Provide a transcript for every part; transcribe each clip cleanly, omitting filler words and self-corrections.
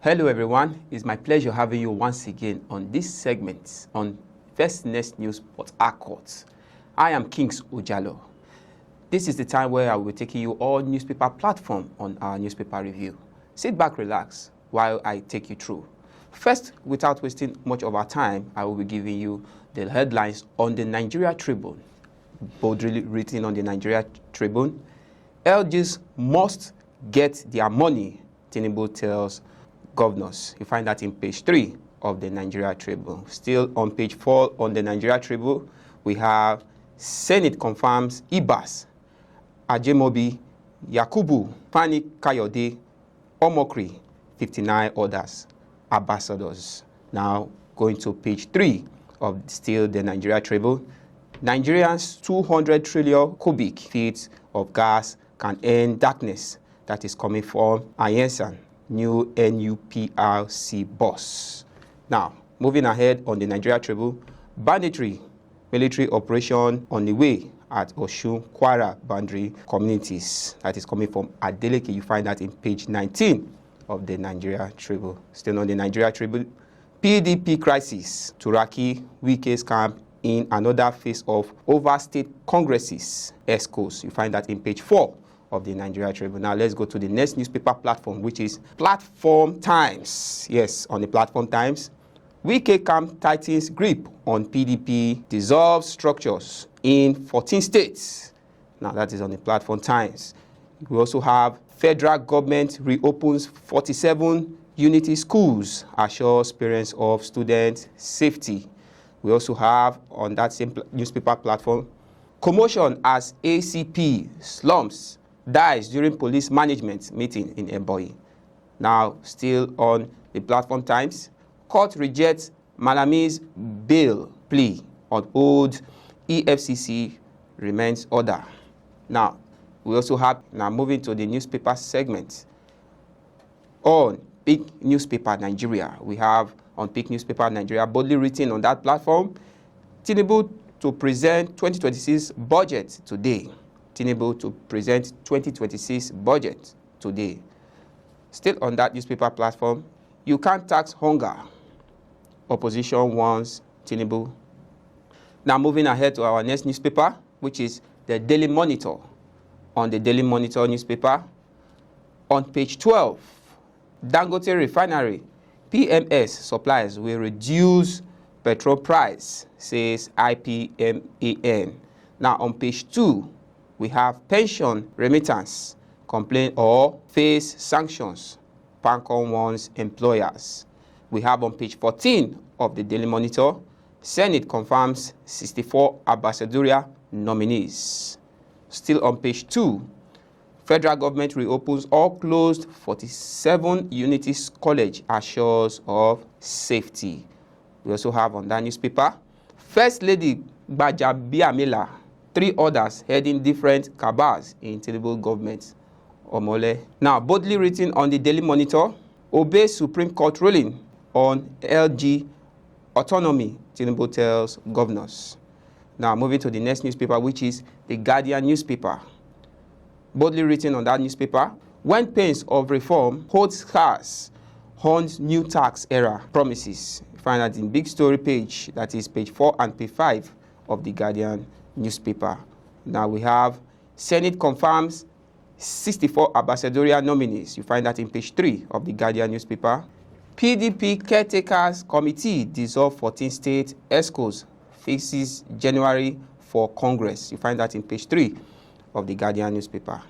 Hello everyone, it's my pleasure having you once again on this segment on First Next News Port Harcourt. I am Kings Ojalo. This is the time where I will be taking you all newspaper platform on our newspaper review. Sit back, relax while I take you through. First, without wasting much of our time, I will be giving you the headlines on the Nigerian Tribune. Boldly written on the Nigerian Tribune, LGs must get their money, Tinubu tells governors. You find that in page 3 of the Nigerian Tribune. Still on page 4 on the Nigerian Tribune, we have Senate confirms Ibas, Ajemobi, Yakubu, Fani Kayode, Omokri, 59 others, ambassadors. Now going to page 3 of still the Nigerian Tribune. Nigerians 200 trillion cubic feet of gas can end darkness that is coming from Ayensan, new NUPRC boss. Now, moving ahead on the Nigeria Tribune, banditry military operation on the way at Osun-Kwara boundary communities. That is coming from Adeleke. You find that in page 19 of the Nigeria Tribune. Still on the Nigeria Tribune, PDP crisis, Turaki, Wike's camp in another phase of overstate congresses, Excos. You find that in page 4 of the Nigeria Tribune. Now let's go to the next newspaper platform, which is Platform Times. Yes, on the Platform Times, Wike camp tightens grip on PDP, dissolves structures in 14 states. Now that is on the Platform Times. We also have federal government reopens 47 unity schools, assures parents of student safety. We also have on that same newspaper platform, commotion as ACP slumps dies during police management meeting in Ebonyi. Now, still on the Platform Times, court rejects Malami's bail plea on old EFCC remains order. Now, we also have, now moving to the newspaper segment. On Big Newspaper Nigeria, we have on Big Newspaper Nigeria, boldly written on that platform, Tinubu to present 2026 budget today. Tinubu to present 2026 budget today. Still on that newspaper platform, you can't tax hunger. Opposition wants Tinubu. Now moving ahead to our next newspaper, which is the Daily Monitor. On the Daily Monitor newspaper, on page 12, Dangote Refinery, PMS supplies will reduce petrol price, says IPMAN. Now on page 2, we have pension remittance, complain or face sanctions. Pancon warns employers. We have on page 14 of the Daily Monitor, Senate confirms 64 ambassadorial nominees. Still on page 2, federal government reopens all closed 47 Unity College assures of safety. We also have on that newspaper, First Lady Gbajabiamila, 3 others heading different cabals in Tinubu government. Omole. Now, boldly written on the Daily Monitor, obey Supreme Court ruling on LG autonomy, Tinubu tells governors. Now, moving to the next newspaper, which is the Guardian newspaper. Boldly written on that newspaper, when pains of reform holds scarce, horns new tax era promises. You find that in big story page, that is page 4 and page 5 of the Guardian newspaper. Now we have Senate confirms 64 ambassadorial nominees. You find that in page 3 of the Guardian newspaper. PDP caretakers committee dissolve 14 state Excos fixes January for Congress. You find that in page 3 of the Guardian newspaper.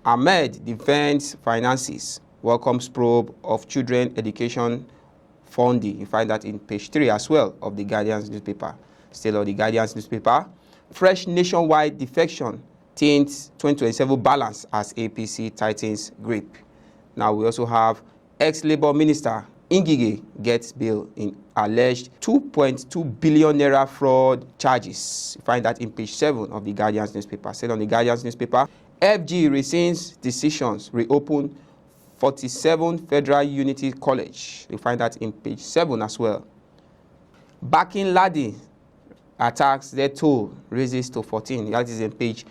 Ahmed defends finances, welcomes probe of children education funding. You find that in page 3 as well of the Guardian's newspaper. Still on the Guardian's newspaper, fresh nationwide defection taints 2027 balance as APC tightens grip. Now we also have ex-Labour Minister Ngige gets bail in alleged 2.2 billion naira fraud charges. You find that in page 7 of the Guardian's newspaper. Still on the Guardian's newspaper, FG rescinds decisions, reopen 47 Federal Unity College. You find that in page 7 as well. Backing Ladi attacks their toll raises to 14. That is in page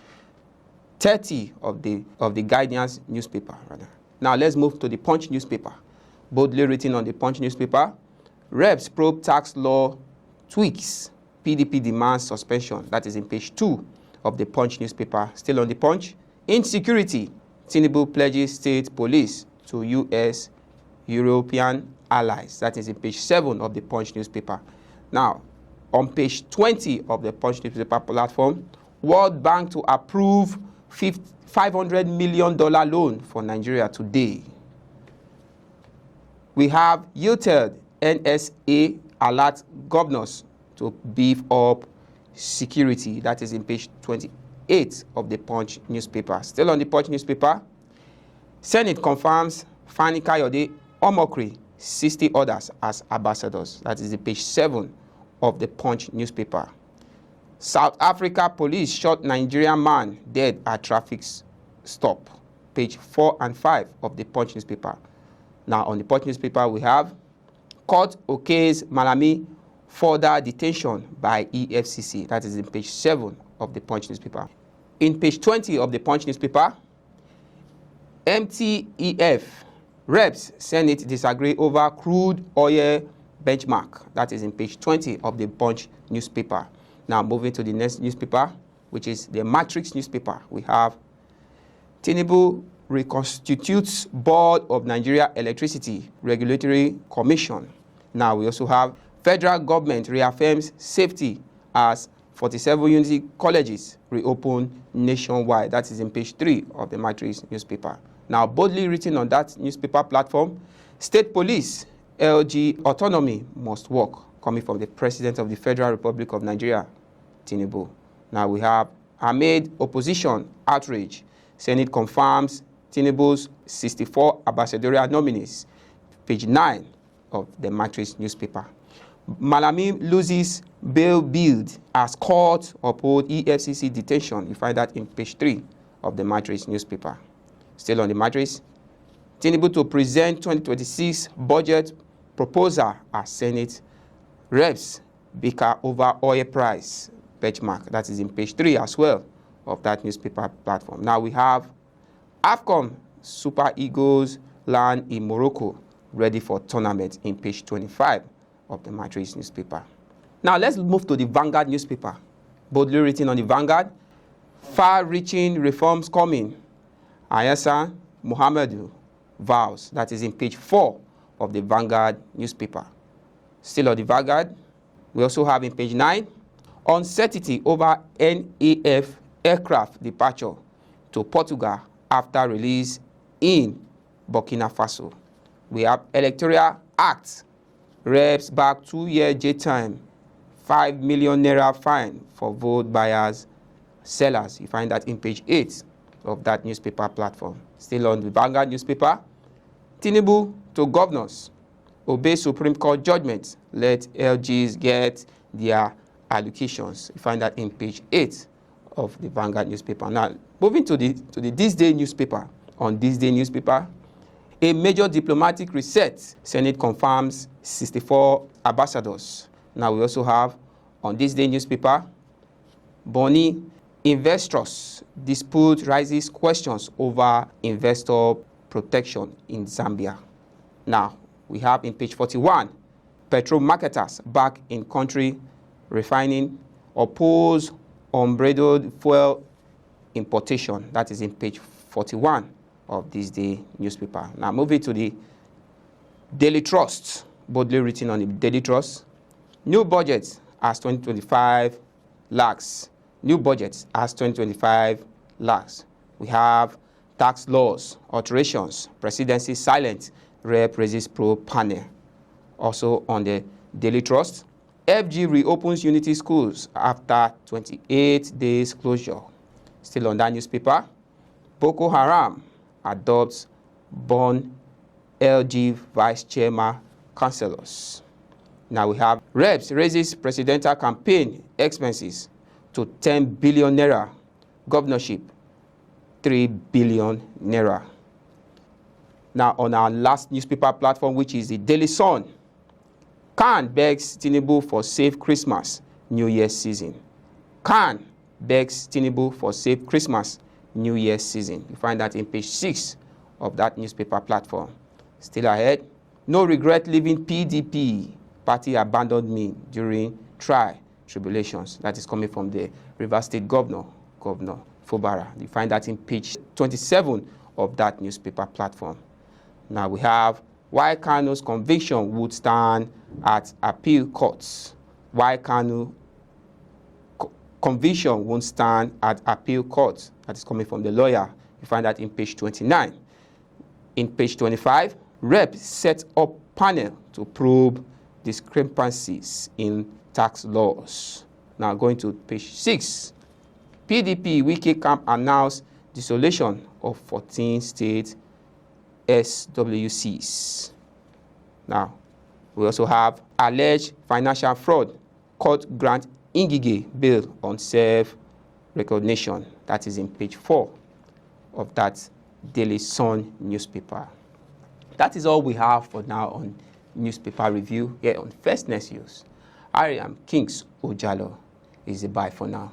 30 of the Guardian's newspaper. Now let's move to the Punch newspaper. boldly written on the Punch newspaper. Reps probe tax law tweaks. PDP demands suspension. That is in page 2 of the Punch newspaper. Still on the Punch. Insecurity. Tinubu pledges state police to U.S. European allies. That is in page 7 of the Punch newspaper. Now, on page 20 of the Punch newspaper platform, World Bank to approve $500 million loan for Nigeria today. We have UTED NSA alert governors to beef up security. That is in page 28 of the Punch newspaper. Still on the Punch newspaper, Senate confirms Fani Kayode Omokri 60 others as ambassadors. That is in page 7 of the Punch newspaper. South Africa police shot Nigerian man dead at traffic stop. Page 4 and 5 of the Punch newspaper. Now on the Punch newspaper we have court okays Malami further detention by EFCC. That is in page 7 of the Punch newspaper. In page 20 of the Punch newspaper, MTEF reps Senate disagree over crude oil benchmark. That is in page 20 of the Punch newspaper. Now moving to the next newspaper, which is the Matrix newspaper. We have Tinubu reconstitutes Board of Nigeria Electricity Regulatory Commission. Now we also have federal government reaffirms safety as 47 unity colleges reopen nationwide. That is in page 3 of the Matrix newspaper. Now boldly written on that newspaper platform, state police, LG autonomy must work, coming from the President of the Federal Republic of Nigeria, Tinubu. Now we have Ahmed opposition outrage. Senate confirms Tinubu's 64 ambassadorial nominees. Page 9 of the Matrix newspaper. Malami loses bail bid as court uphold EFCC detention. You find that in page 3 of the Matrix newspaper. Still on the Matrix, Tinubu to present 2026 budget proposal as Senate reps bicker over oil price benchmark. That is in page 3 as well of that newspaper platform. Now we have AFCON Super Eagles land in Morocco, ready for tournament in page 25 of the Matrix newspaper. Now let's move to the Vanguard newspaper. Boldly written on the Vanguard, far-reaching reforms coming. Ayasa Muhammadu vows. That is in page 4 of the Vanguard newspaper. Still on the Vanguard, we also have in page 9, uncertainty over NAF aircraft departure to Portugal after release in Burkina Faso. We have Electoral Act, reps back 2-year jail time, 5 million naira fine for vote buyers, sellers. You find that in page 8 of that newspaper platform. Still on the Vanguard newspaper, Tinubu to governors, obey Supreme Court judgment, let LGs get their allocations. You find that in page 8 of the Vanguard newspaper. Now, moving to the This Day newspaper. On This Day newspaper, a major diplomatic reset. Senate confirms 64 ambassadors. Now we also have on This Day newspaper, Boni investors dispute raises questions over investor protection in Zambia. Now we have in page 41, petrol marketers back in country refining oppose unbridled fuel importation. That is in page 41 of This Day newspaper. Now moving to the Daily Trust, boldly written on the Daily Trust. New budget as 2025 lacks. New budget as 2025 lacks. We have tax laws, alterations, presidency silent, rep raises pro panel. Also on the Daily Trust, FG reopens Unity schools after 28 days closure. Still on that newspaper, Boko Haram adopts Born LG vice chairman councillors. Now we have reps raises presidential campaign expenses to 10 billion naira, governorship 3 billion naira. Now on our last newspaper platform, which is the Daily Sun, Khan begs Tinubu for safe Christmas, New Year's season. Khan begs Tinubu for safe Christmas, New Year's season. You find that in page 6 of that newspaper platform. Still ahead, No regret leaving PDP. Party abandoned me during tribulations. That is coming from the Rivers State Governor Fubara. You find that in page 27 of that newspaper platform. Now we have why Kanu's conviction would stand at appeal courts. Why Kanu conviction won't stand at appeal courts. That is coming from the lawyer. You find that in page 29. In page 25, Rep set up panel to probe discrepancies in tax laws. Now going to page 6. PDP Wike camp announced dissolution of 14 state SWCs. Now, we also have alleged financial fraud. Court grant Ngige bail on self-recognition. That is in page 4 of that Daily Sun newspaper. That is all we have for now on newspaper review here on First News. I am Kings Ojalo. Is a bye for now.